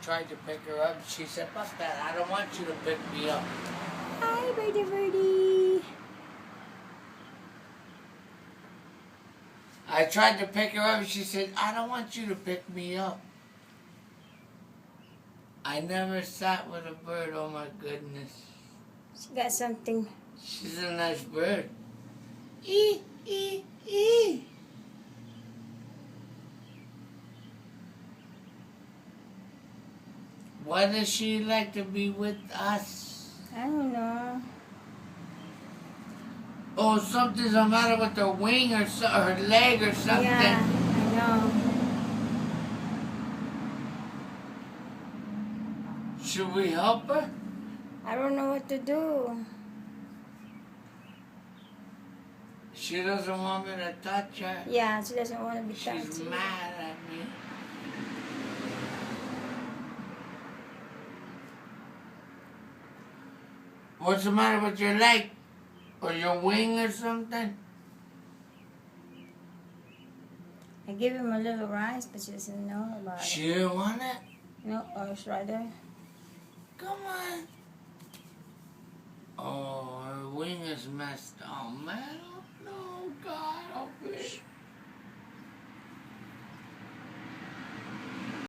tried to pick her up. She said, fuck that, I don't want you to pick me up. Hi, birdie. I tried to pick her up and she said, I don't want you to pick me up. I never sat with a bird, oh my goodness. She got something. She's a nice bird. Ee, ee, ee. Why does she like to be with us? I don't know. Oh, something's the matter with her wing or her leg or something. Yeah, I know. Should we help her? I don't know what to do. She doesn't want me to touch her. Yeah, she doesn't want to be touched. She's mad at me. What's the matter with your leg? Or your wing or something? I gave him a little rice, but she doesn't know about it. She didn't want it? No, oh, it's right there. Come on. Oh, her wing is messed up. Oh, man. Oh, no, God. Oh,